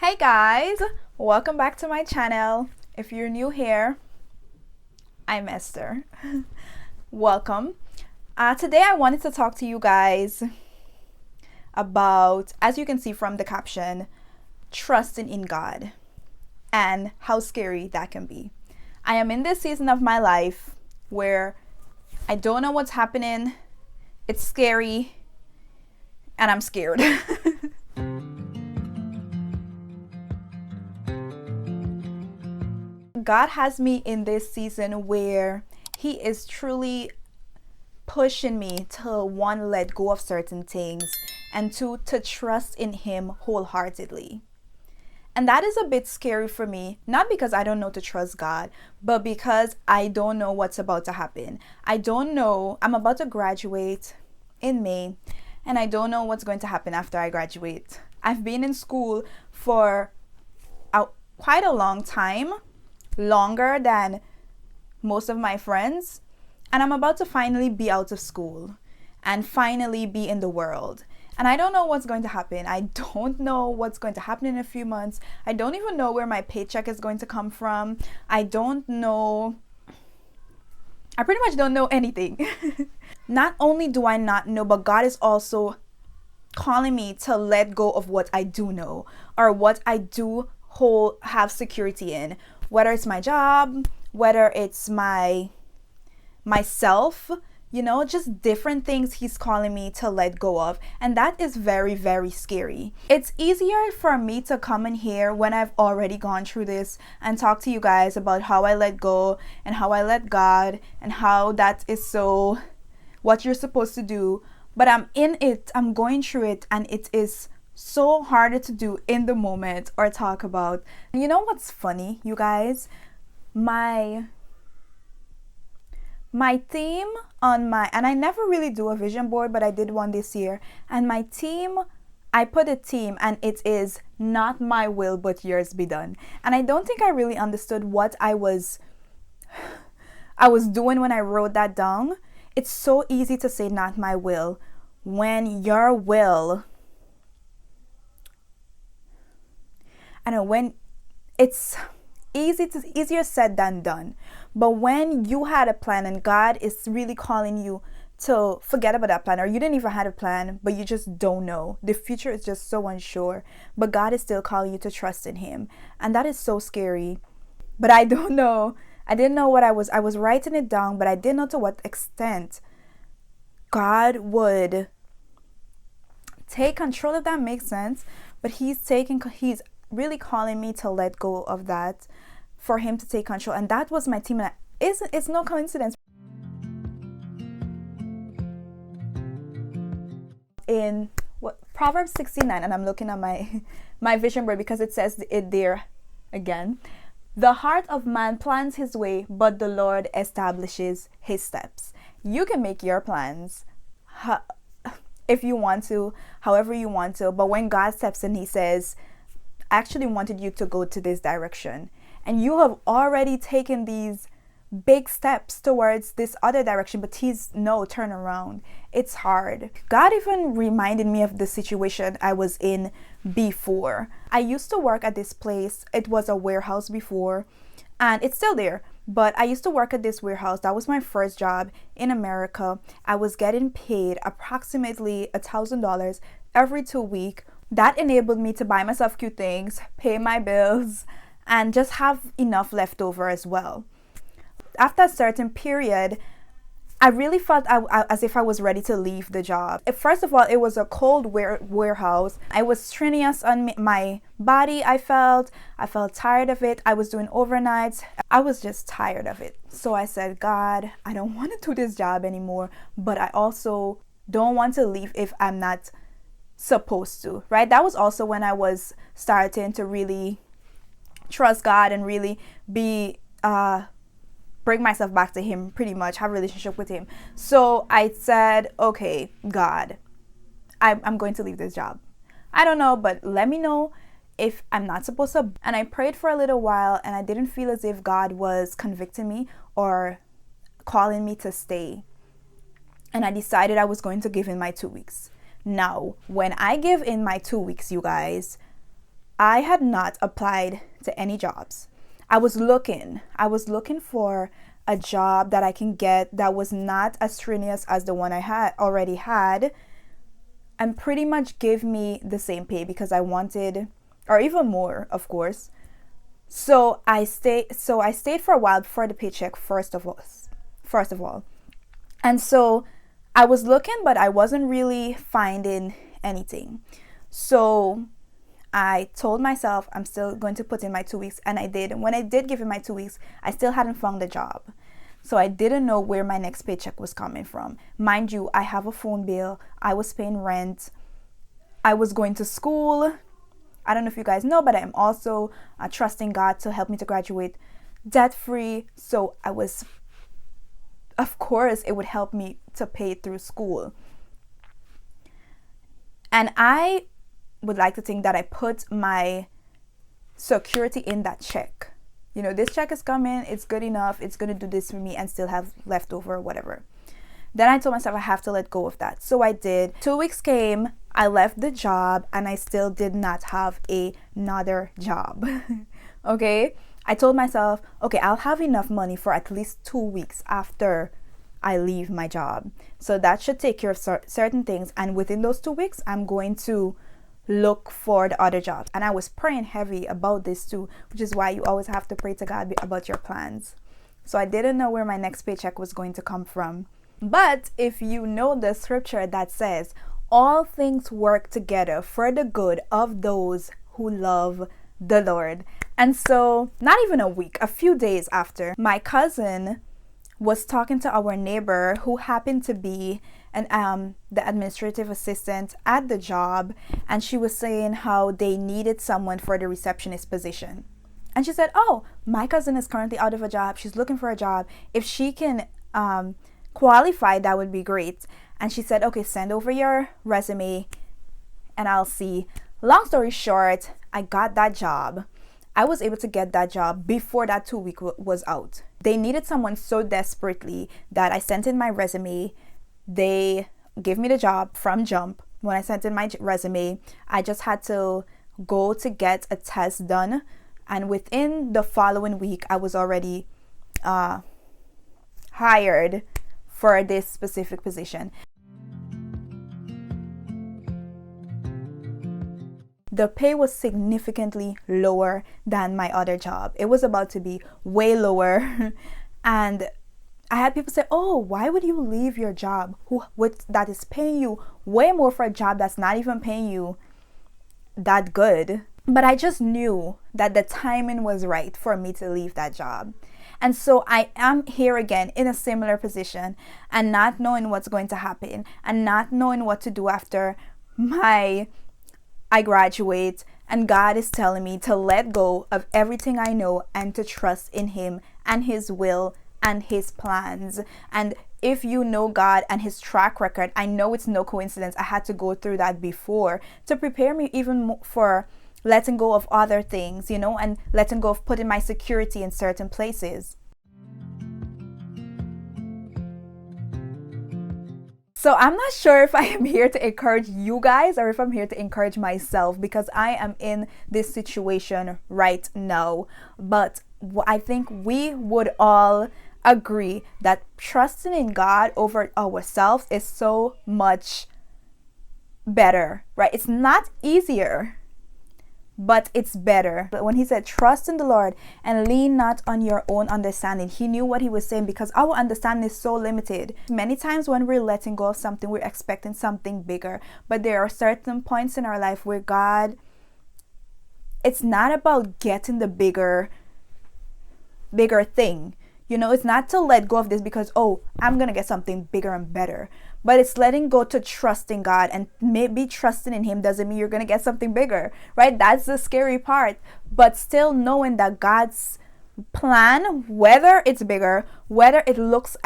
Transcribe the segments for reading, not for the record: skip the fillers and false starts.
Hey guys, welcome back to my channel. If you're new here, I'm Esther. Welcome. Today I wanted to talk to you guys about, as you can see from the caption, trusting in God and how scary that can be. I am in this season of my life where I don't know what's happening. It's scary and I'm scared. God has me in this season where He is truly pushing me to, one, let go of certain things, and two, to trust in Him wholeheartedly. And that is a bit scary for me, not because I don't know to trust God, but because I don't know what's about to happen. I don't know. I'm about to graduate in May, and I don't know what's going to happen after I graduate. I've been in school for quite a long time, longer than most of my friends, and I'm about to finally be out of school and finally be in the world. And I don't know what's going to happen. I don't know what's going to happen in a few months. I don't even know where my paycheck is going to come from. I don't know. I pretty much don't know anything. Not only do I not know, but God is also calling me to let go of what I do know, or what I do have security in. Whether it's my job, whether it's myself, just different things He's calling me to let go of. And that is very, very scary. It's easier for me to come in here when I've already gone through this and talk to you guys about how I let go and how I let God and how that is so what you're supposed to do. But I'm in it, I'm going through it, and it is so harder to do in the moment or talk about. You know what's funny, you guys? My theme on and I never really do a vision board, but I did one this year. And my theme, I put a theme, and it is not my will, but yours be done. And I don't think I really understood what I was doing when I wrote that down. It's so easy to say not my will when your will, I know, when it's easier said than done. But when you had a plan and God is really calling you to forget about that plan, or you didn't even have a plan, but you just don't know. The future is just so unsure, but God is still calling you to trust in Him. And that is so scary. But I don't know. I didn't know what I was writing it down, but I didn't know to what extent God would take control, if that makes sense. But He's really calling me to let go of that, for Him to take control. And that was my team. And it's no coincidence. In Proverbs 69, and I'm looking at my vision board because it says it there again. The heart of man plans his way, but the Lord establishes his steps. You can make your plans if you want to, however you want to. But when God steps in, He says, I actually wanted you to go to this direction. And you have already taken these big steps towards this other direction, but turn around. It's hard. God even reminded me of the situation I was in before. I used to work at this place. It was a warehouse before, and it's still there. But I used to work at this warehouse. That was my first job in America. I was getting paid approximately $1,000 every 2 weeks. That enabled me to buy myself cute things, pay my bills, and just have enough left over as well. After a certain period, I really felt as if I was ready to leave the job. First of all, it was a cold warehouse. I was strenuous on my body. I felt tired of it. I was doing overnights. I was just tired of it. So I said, God, I don't want to do this job anymore, but I also don't want to leave if I'm not supposed to, right? That was also when I was starting to really trust God and really bring myself back to Him, pretty much have a relationship with Him. So I said, okay, God, I'm going to leave this job. I don't know, but let me know if I'm not supposed to. And I prayed for a little while, and I didn't feel as if God was convicting me or calling me to stay. And I decided I was going to give in my 2 weeks. Now, when I give in my 2 weeks, you guys, I had not applied to any jobs. I was looking for a job that I can get that was not as strenuous as the one I had already had, and pretty much give me the same pay because I wanted, or even more, of course. So I stayed for a while before the paycheck first of all. And so I was looking, but I wasn't really finding anything. So I told myself I'm still going to put in my 2 weeks, and I did. And when I did give in my 2 weeks, I still hadn't found a job. So I didn't know where my next paycheck was coming from. Mind you, I have a phone bill. I was paying rent. I was going to school. I don't know if you guys know, but I'm also trusting God to help me to graduate debt-free. So of course, it would help me to pay through school. And I would like to think that I put my security in that check. This check is coming, it's good enough, it's going to do this for me and still have leftover or whatever. Then I told myself I have to let go of that. So I did. 2 weeks came, I left the job, and I still did not have another job. Okay? I told myself, okay, I'll have enough money for at least 2 weeks after I leave my job. So that should take care of certain things. And within those 2 weeks, I'm going to look for the other jobs. And I was praying heavy about this too, which is why you always have to pray to God about your plans. So I didn't know where my next paycheck was going to come from. But if you know the scripture that says, all things work together for the good of those who love the Lord. And so not even a week, a few days after, my cousin was talking to our neighbor who happened to be the administrative assistant at the job, and she was saying how they needed someone for the receptionist position. And she said, oh, my cousin is currently out of a job. She's looking for a job. If she can qualify, that would be great. And she said, okay, send over your resume and I'll see. Long story short, I got that job. I was able to get that job before that 2 week was out. They needed someone so desperately that I sent in my resume. They gave me the job from jump. When I sent in my resume, I just had to go to get a test done. And within the following week, I was already hired for this specific position. The pay was significantly lower than my other job. It was about to be way lower. And I had people say, oh, why would you leave your job that is paying you way more for a job that's not even paying you that good? But I just knew that the timing was right for me to leave that job. And so I am here again in a similar position and not knowing what's going to happen and not knowing what to do after I graduate, and God is telling me to let go of everything I know and to trust in Him and His will and His plans. And if you know God and His track record, I know it's no coincidence. I had to go through that before to prepare me even more for letting go of other things, and letting go of putting my security in certain places. So I'm not sure if I am here to encourage you guys or if I'm here to encourage myself, because I am in this situation right now. But I think we would all agree that trusting in God over ourselves is so much better, right? It's not easier, but it's better. When he said, trust in the Lord and lean not on your own understanding, he knew what he was saying, because our understanding is so limited. Many times when we're letting go of something, we're expecting something bigger. But there are certain points in our life where God, it's not about getting the bigger thing. It's not to let go of this because, oh, I'm going to get something bigger and better. But it's letting go to trust in God, and maybe trusting in Him doesn't mean you're going to get something bigger, right? That's the scary part. But still knowing that God's plan, whether it's bigger, whether it looks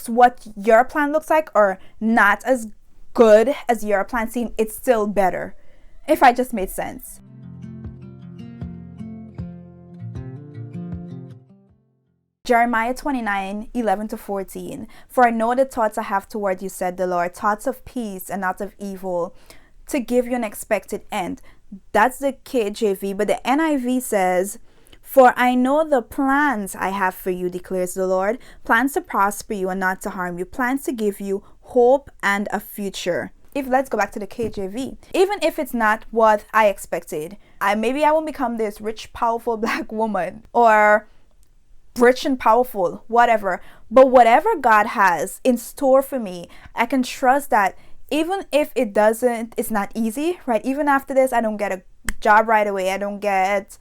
what your plan looks like or not as good as your plan seems, it's still better. If I just made sense. Jeremiah 29:11-14. For I know the thoughts I have toward you, said the Lord, thoughts of peace and not of evil, to give you an expected end. That's the KJV, but the NIV says, "For I know the plans I have for you, declares the Lord, plans to prosper you and not to harm you, plans to give you hope and a future." If let's go back to the KJV, even if it's not what I expected, maybe I won't become this rich, powerful black woman, or rich and powerful, whatever. But whatever God has in store for me, I can trust that even if it's not easy, right? Even after this, I don't get a job right away. I don't get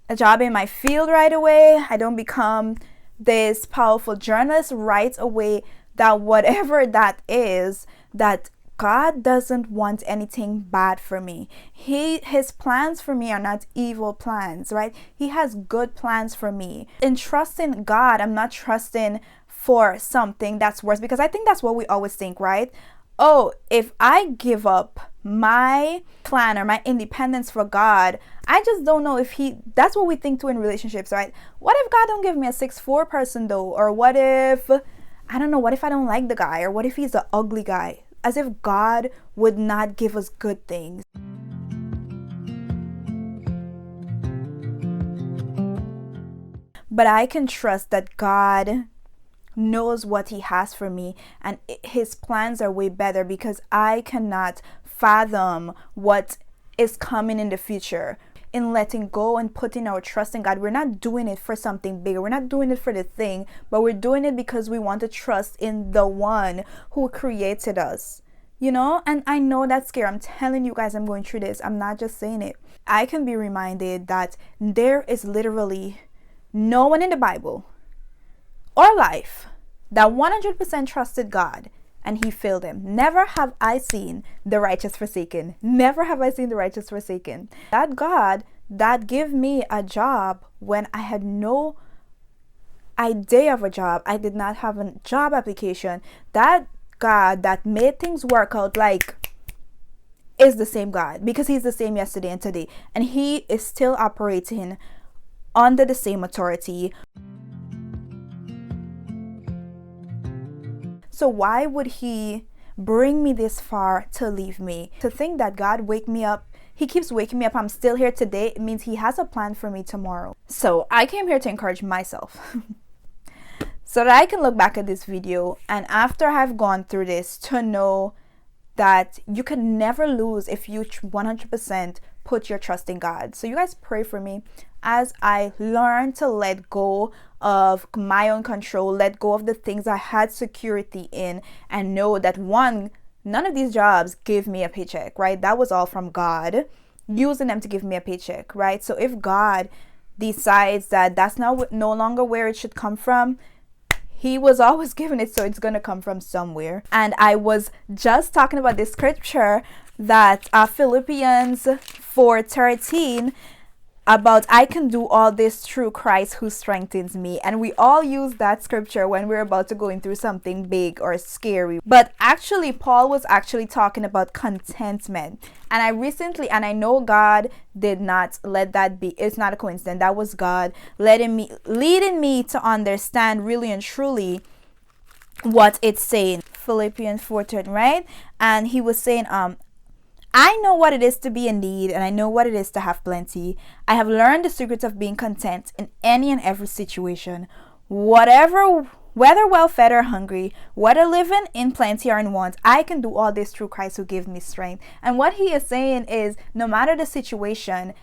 a job in my field right away. I don't become this powerful journalist right away. That whatever that is, that God doesn't want anything bad for me. His plans for me are not evil plans, right? He has good plans for me. In trusting God, I'm not trusting for something that's worse, because I think that's what we always think, right? Oh, if I give up my plan or my independence for God, I just don't know if that's what we think too in relationships, right? What if God don't give me a 6'4" person though? Or what if, I don't know, what if I don't like the guy? Or what if he's an ugly guy? As if God would not give us good things. But I can trust that God knows what he has for me, and his plans are way better, because I cannot fathom what is coming in the future. In letting go and putting our trust in God, we're not doing it for something bigger. We're not doing it for the thing, but we're doing it because we want to trust in the one who created us. You know, and I know that's scary. I'm telling you guys, I'm going through this. I'm not just saying it. I can be reminded that there is literally no one in the Bible or life that 100% trusted God and he failed him. Never have I seen the righteous forsaken. Never have I seen the righteous forsaken. That God that gave me a job when I had no idea of a job, I did not have a job application, that God that made things work out, like, is the same God, because he's the same yesterday and today, and he is still operating under the same authority. So why would he bring me this far to leave me? To think that God wake me up, he keeps waking me up, I'm still here today, it means he has a plan for me tomorrow. So I came here to encourage myself so that I can look back at this video, and after I've gone through this, to know that you can never lose if you 100% put your trust in God. So you guys pray for me as I learn to let go of my own control, let go of the things I had security in, and know that none of these jobs gave me a paycheck, right? That was all from God using them to give me a paycheck, right? So if God decides that that's no longer where it should come from, he was always giving it, so it's going to come from somewhere. And I was just talking about this scripture, that Philippians 4:13, about I can do all this through Christ who strengthens me. And we all use that scripture when we're about to go through something big or scary. But actually, Paul was actually talking about contentment. And I know God did not let that be. It's not a coincidence. That was God leading me to understand really and truly what it's saying. Philippians 4:13, right? And he was saying, I know what it is to be in need, and I know what it is to have plenty. I have learned the secret of being content in any and every situation, whether well fed or hungry, whether living in plenty or in want. I can do all this through Christ who gives me strength. And what he is saying is, no matter the situation,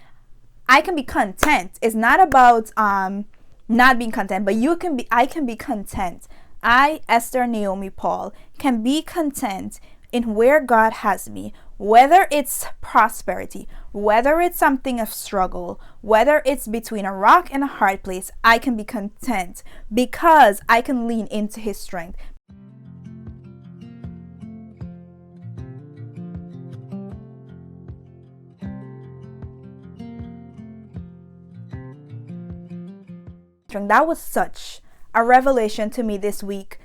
I can be content. It's not about not being content, but I can be content. I, Esther Naomi Paul, can be content in where God has me, whether it's prosperity, whether it's something of struggle, whether it's between a rock and a hard place. I can be content because I can lean into his strength. That was such a revelation to me this week.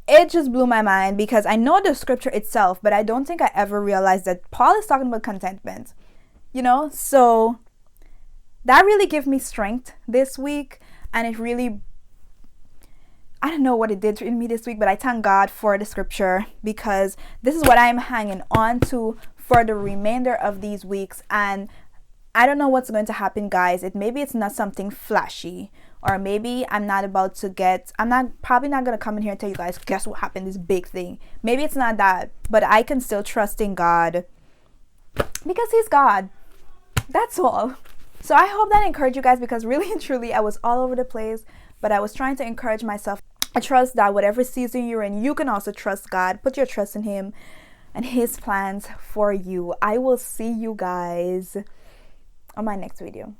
It just blew my mind, because I know the scripture itself, but I don't think I ever realized that Paul is talking about contentment, so that really gave me strength this week. And it really, I don't know what it did in me this week, but I thank God for the scripture, because this is what I'm hanging on to for the remainder of these weeks. And I don't know what's going to happen, guys. Maybe it's not something flashy, or maybe I'm probably not going to come in here and tell you guys, guess what happened, this big thing. Maybe it's not that, but I can still trust in God because he's God. That's all. So I hope that encouraged you guys, because really and truly I was all over the place, but I was trying to encourage myself. I trust that whatever season you're in, you can also trust God. Put your trust in him and his plans for you. I will see you guys on my next video.